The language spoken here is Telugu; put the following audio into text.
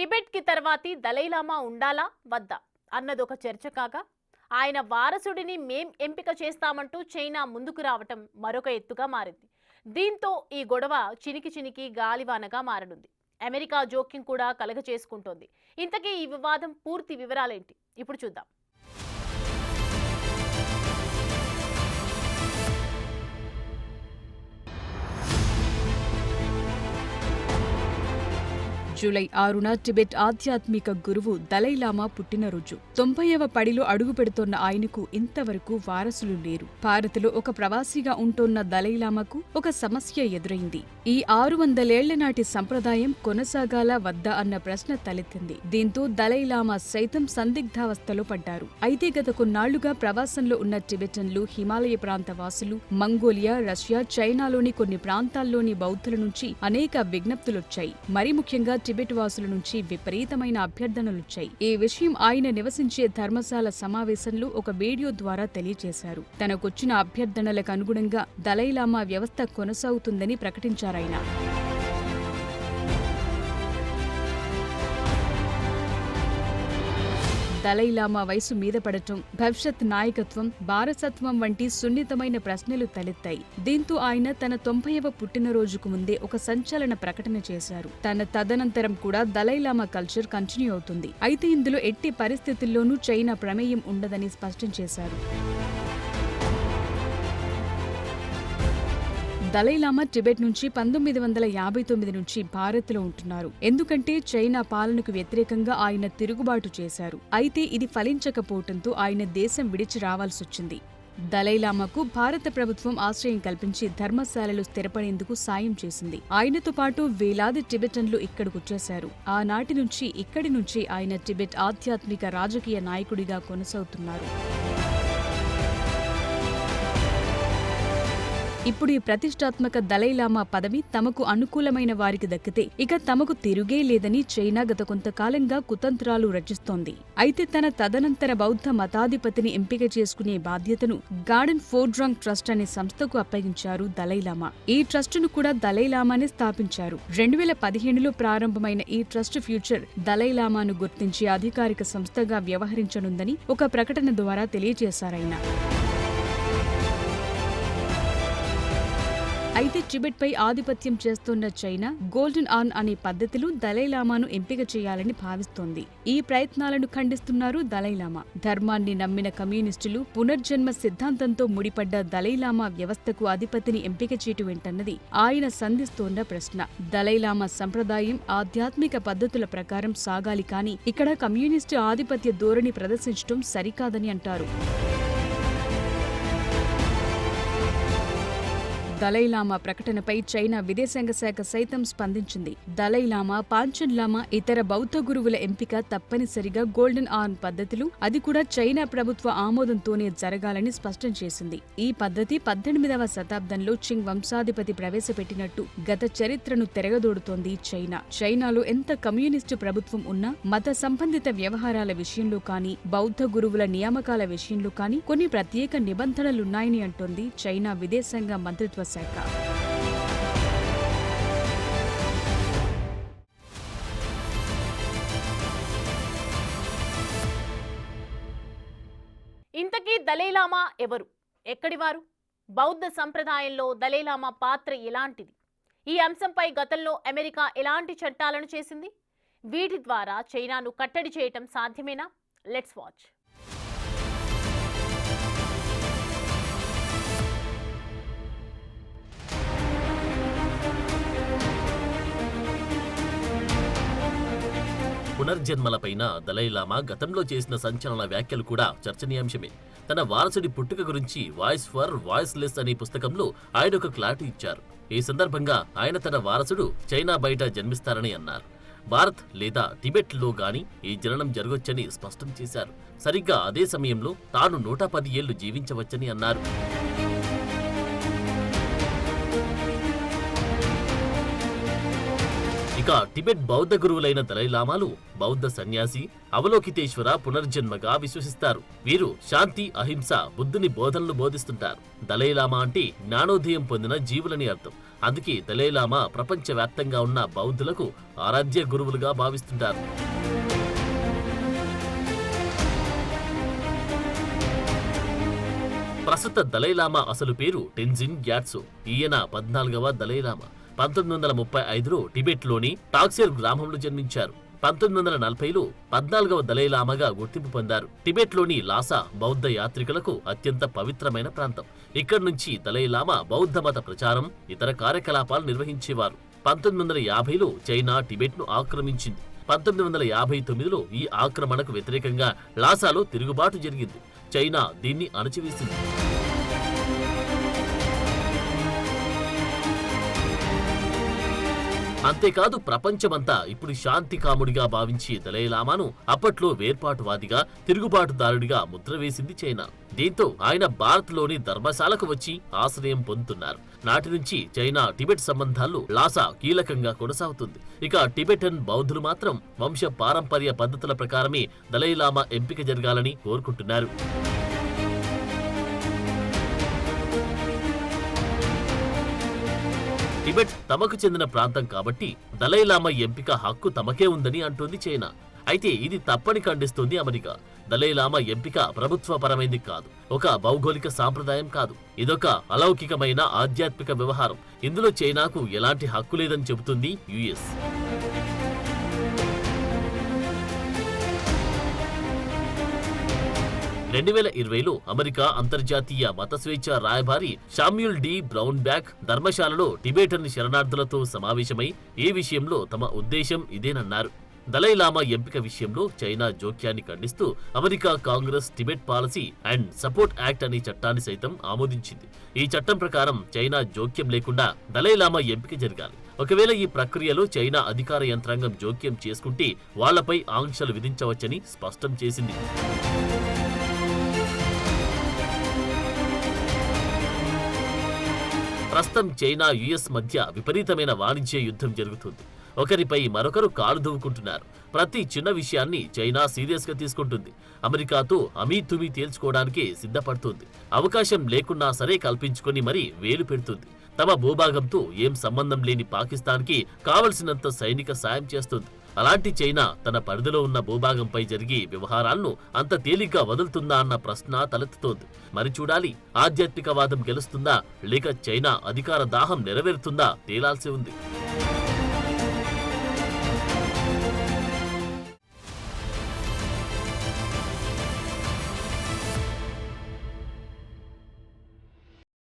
టిబెట్కి తర్వాతి దలైలామా ఉండాలా వద్దా అన్నదొక చర్చ కాగా ఆయన వారసుడిని మేం ఎంపిక చేస్తామంటూ చైనా ముందుకు రావటం మరొక ఎత్తుగా మారింది. దీంతో ఈ గొడవ చినికి చినికి గాలివానగా మారనుంది. అమెరికా జోక్యం కూడా కలగచేసుకుంటోంది. ఇంతకీ ఈ వివాదం పూర్తి వివరాలేంటి ఇప్పుడు చూద్దాం. జూలై 6న టిబెట్ ఆధ్యాత్మిక గురువు దలైలామా పుట్టినరోజు. 90వ పడిలో అడుగుపెడుతోన్న ఆయనకు ఇంతవరకు వారసులు లేరు. భారత్లో ఒక ప్రవాసిగా ఉంటోన్న దలైలామాకు ఒక సమస్య ఎదురైంది. ఈ 600 ఏళ్ల నాటి సంప్రదాయం కొనసాగాలా వద్దా అన్న ప్రశ్న తలెత్తింది. దీంతో దలైలామా సైతం సందిగ్ధావస్థలో పడ్డారు. అయితే గత కొన్నాళ్లుగా ప్రవాసంలో ఉన్న టిబెటన్లు, హిమాలయ ప్రాంత వాసులు, మంగోలియా, రష్యా, చైనాలోని కొన్ని ప్రాంతాల్లోని బౌద్ధుల నుంచి అనేక విజ్ఞప్తులొచ్చాయి. మరి ముఖ్యంగా టిబెట్ వాసుల నుంచి విపరీతమైన అభ్యర్థనలొచ్చాయి. ఈ విషయం ఆయన నివసించే ధర్మశాల సమావేశంలో ఒక వీడియో ద్వారా తెలియజేశారు. తనకొచ్చిన అభ్యర్థనలకు అనుగుణంగా దలైలామా వ్యవస్థ కొనసాగుతుందని ప్రకటించారాయన. దలైలామా వయసు మీద పడటం, భవిష్యత్ నాయకత్వం, వారసత్వం వంటి సున్నితమైన ప్రశ్నలు తలెత్తాయి. దీంతో ఆయన తన 90వ పుట్టినరోజుకు ముందే ఒక సంచలన ప్రకటన చేశారు. తన తదనంతరం కూడా దలైలామా కల్చర్ కంటిన్యూ అవుతుంది. అయితే ఇందులో ఎట్టి పరిస్థితుల్లోనూ చైనా ప్రమేయం ఉండదని స్పష్టం చేశారు. దలైలామా టిబెట్ నుంచి 1959 నుంచి భారత్లో ఉంటున్నారు. ఎందుకంటే చైనా పాలనకు వ్యతిరేకంగా ఆయన తిరుగుబాటు చేశారు. అయితే ఇది ఫలించకపోవడంతో ఆయన దేశం విడిచి రావాల్సొచ్చింది. దలైలామాకు భారత ప్రభుత్వం ఆశ్రయం కల్పించి ధర్మశాలలు స్థిరపడేందుకు సాయం చేసింది. ఆయనతో పాటు వేలాది టిబెటన్లు ఇక్కడికొచ్చేశారు. ఆనాటి నుంచి ఇక్కడి నుంచి ఆయన టిబెట్ ఆధ్యాత్మిక రాజకీయ నాయకుడిగా కొనసాగుతున్నారు. ఇప్పుడు ఈ ప్రతిష్టాత్మక దలైలామా పదవి తమకు అనుకూలమైన వారికి దక్కితే ఇక తమకు తిరుగే లేదని చైనా గత కొంతకాలంగా కుతంత్రాలు రచిస్తోంది. అయితే తన తదనంతర బౌద్ధ మతాధిపతిని ఎంపిక చేసుకునే బాధ్యతను గార్డెన్ ఫోర్డ్రాంగ్ ట్రస్ట్ అనే సంస్థకు అప్పగించారు దలైలామా. ఈ ట్రస్టును కూడా దలైలామానే స్థాపించారు. 2015లో ప్రారంభమైన ఈ ట్రస్ట్ ఫ్యూచర్ దలైలామాను గుర్తించే అధికారిక సంస్థగా వ్యవహరించనుందని ఒక ప్రకటన ద్వారా తెలియజేశారాయన. అయితే టిబెట్పై ఆధిపత్యం చేస్తున్న చైనా గోల్డెన్ ఆర్న్ అనే పద్ధతిలో దలైలామాను ఎంపిక చేయాలని భావిస్తోంది. ఈ ప్రయత్నాలను ఖండిస్తున్నారు దలైలామా. ధర్మాన్ని నమ్మిన కమ్యూనిస్టులు పునర్జన్మ సిద్ధాంతంతో ముడిపడ్డ దలైలామా వ్యవస్థకు అధిపతిని ఎంపిక చేయటం ఏంటన్నది ఆయన సంధిస్తోన్న ప్రశ్న. దలైలామా సంప్రదాయం ఆధ్యాత్మిక పద్ధతుల ప్రకారం సాగాలి, కానీ ఇక్కడ కమ్యూనిస్టు ఆధిపత్య ధోరణి ప్రదర్శించడం సరికాదని అంటారు. దలైలామా ప్రకటనపై చైనా విదేశాంగ శాఖ సైతం స్పందించింది. దలైలామా, పాంచన్లామా, ఇతర బౌద్ధ గురువుల ఎంపిక తప్పనిసరిగా గోల్డెన్ ఆర్న్ పద్ధతులు, అది కూడా చైనా ప్రభుత్వ ఆమోదంతోనే జరగాలని స్పష్టం చేసింది. ఈ పద్ధతి 18వ శతాబ్దంలో చింగ్ వంశాధిపతి ప్రవేశపెట్టినట్టు గత చరిత్రను తిరగదోడుతోంది చైనా. చైనాలో ఎంత కమ్యూనిస్టు ప్రభుత్వం ఉన్నా మత సంబంధిత వ్యవహారాల విషయంలో కానీ, బౌద్ధ గురువుల నియామకాల విషయంలో కానీ కొన్ని ప్రత్యేక నిబంధనలున్నాయని అంటోంది చైనా విదేశాంగ మంత్రిత్వ శాఖ. ఇంతకీ దలైలామా ఎవరు, ఎక్కడివారు? బౌద్ధ సంప్రదాయంలో దలైలామా పాత్ర ఎలాంటిది? ఈ అంశంపై గతంలో అమెరికా ఎలాంటి చట్టాలను చేసింది? వీటి ద్వారా చైనాను కట్టడి చేయటం సాధ్యమేనా? Let's watch. పునర్జన్మలపైన దలైలామా గతంలో చేసిన సంచలన వ్యాఖ్యలు కూడా చర్చనీయాంశమే. తన వారసుడి పుట్టుక గురించి వాయిస్ ఫర్ వాయిస్లెస్ అనే పుస్తకంలో ఆయన ఒక క్లారిటీ ఇచ్చారు. ఈ సందర్భంగా ఆయన తన వారసుడు చైనా బయట జన్మిస్తారని అన్నారు. భారత్ లేదా టిబెట్లో గాని ఈ జననం జరగొచ్చని స్పష్టం చేశారు. సరిగ్గా అదే సమయంలో తాను 110 ఏళ్లు జీవించవచ్చని అన్నారు. ఇక టిబెట్ బౌద్ధ గురువులైన దలైలామాలు బౌద్ధ సన్యాసి, అవలోకితేశ్వర పునర్జన్మగా విశ్వసిస్తారు. వీరు శాంతి, అహింస, బుద్ధుని బోధనలు బోధిస్తుంటారు. దలైలామా అంటే జ్ఞానోదయం పొందిన జీవులని అర్థం. అందుకే దలైలామా ప్రపంచవ్యాప్తంగా ఉన్న బౌద్ధులకు ఆరాధ్య గురువులుగా భావిస్తుంటారు. ప్రస్తుత దలైలామా అసలు పేరు టెన్జిన్ గ్యాట్సో. ఈయన 14వ దలైలామా. 1935లో టిబెట్లోని టాక్సేర్ గ్రామంలో జన్మించారు. 1940లో 14వ దలైలామాగా గుర్తింపు పొందారు. టిబెట్లోని లాసా బౌద్ధ యాత్రికులకు అత్యంత పవిత్రమైన ప్రాంతం. ఇక్కడి నుంచి దలైలామా బౌద్ధ మత ప్రచారం, ఇతర కార్యకలాపాలు నిర్వహించేవారు. 1950లో చైనా టిబెట్ను ఆక్రమించింది. 1959లో ఈ ఆక్రమణకు వ్యతిరేకంగా లాసాలో తిరుగుబాటు జరిగింది. చైనా దీన్ని అణచివేసింది. అంతేకాదు ప్రపంచమంతా ఇప్పుడు శాంతి కాముడిగా భావించే దలైలామాను అప్పట్లో వేర్పాటువాదిగా, తిరుగుబాటుదారుడిగా ముద్ర వేసింది చైనా. దీంతో ఆయన భారత్లోని ధర్మశాలకు వచ్చి ఆశ్రయం పొందుతున్నారు. నాటి నుంచి చైనా టిబెట్ సంబంధాల్లో లాసా కీలకంగా కొనసాగుతుంది. ఇక టిబెటన్ బౌద్ధులు మాత్రం వంశ పారంపర్య పద్ధతుల ప్రకారమే దలైలామా ఎంపిక జరగాలని కోరుకుంటున్నారు. టిబెట్ తమకు చెందిన ప్రాంతం కాబట్టి దలైలామా ఎంపిక హక్కు తమకే ఉందని అంటోంది చైనా. అయితే ఇది తప్పని ఖండిస్తోంది అమెరికా. దలైలామా ఎంపిక ప్రభుత్వపరమైంది కాదు, ఒక భౌగోళిక సాంప్రదాయం కాదు. ఇదొక అలౌకికమైన ఆధ్యాత్మిక వ్యవహారం. ఇందులో చైనాకు ఎలాంటి హక్కు లేదని చెబుతుంది యుఎస్. 2020లో అమెరికా అంతర్జాతీయ మత స్వేచ్ఛ రాయబారి శామ్యూల్ డి బ్రౌన్ బ్యాక్ ధర్మశాలలో టిబెటన్ శరణార్థులతో సమావేశమై ఈ విషయంలో తమ ఉద్దేశం ఇదేనన్నారు. దలైలామా ఎంపిక విషయంలో చైనా జోక్యాన్ని ఖండిస్తూ America Congress Tibet policy and support act అనే చట్టాన్ని సైతం ఆమోదించింది. ఈ చట్టం ప్రకారం చైనా జోక్యం లేకుండా దలైలామా ఎంపిక జరగాలి. ఒకవేళ ఈ ప్రక్రియలో చైనా అధికార యంత్రాంగం జోక్యం చేసుకుంటే వాళ్లపై ఆంక్షలు విధించవచ్చని స్పష్టం చేసింది. ప్రస్తుతం చైనా యుఎస్ మధ్య విపరీతమైన వాణిజ్య యుద్ధం జరుగుతుంది. ఒకరిపై మరొకరు కాలు దువ్వుకుంటున్నారు. ప్రతి చిన్న విషయాన్ని చైనా సీరియస్ గా తీసుకుంటుంది. అమెరికాతో అమీతుమీ తేల్చుకోవడానికే సిద్ధపడుతుంది. అవకాశం లేకున్నా సరే కల్పించుకొని మరీ వేలు పెడుతుంది. తమ భూభాగంతో ఏం సంబంధం లేని పాకిస్తాన్కి కావలసినంత సైనిక సాయం చేస్తుంది. అలాంటి చైనా తన పరిధిలో ఉన్న భూభాగంపై జరిగే వ్యవహారాలను అంత తేలిగ్గా వదులుతుందా అన్న ప్రశ్న తలెత్తుతోంది. మరి చూడాలి, ఆధ్యాత్మికవాదం గెలుస్తుందా లేక చైనా అధికార దాహం నెరవేరుతుందా తేలాల్సి ఉంది.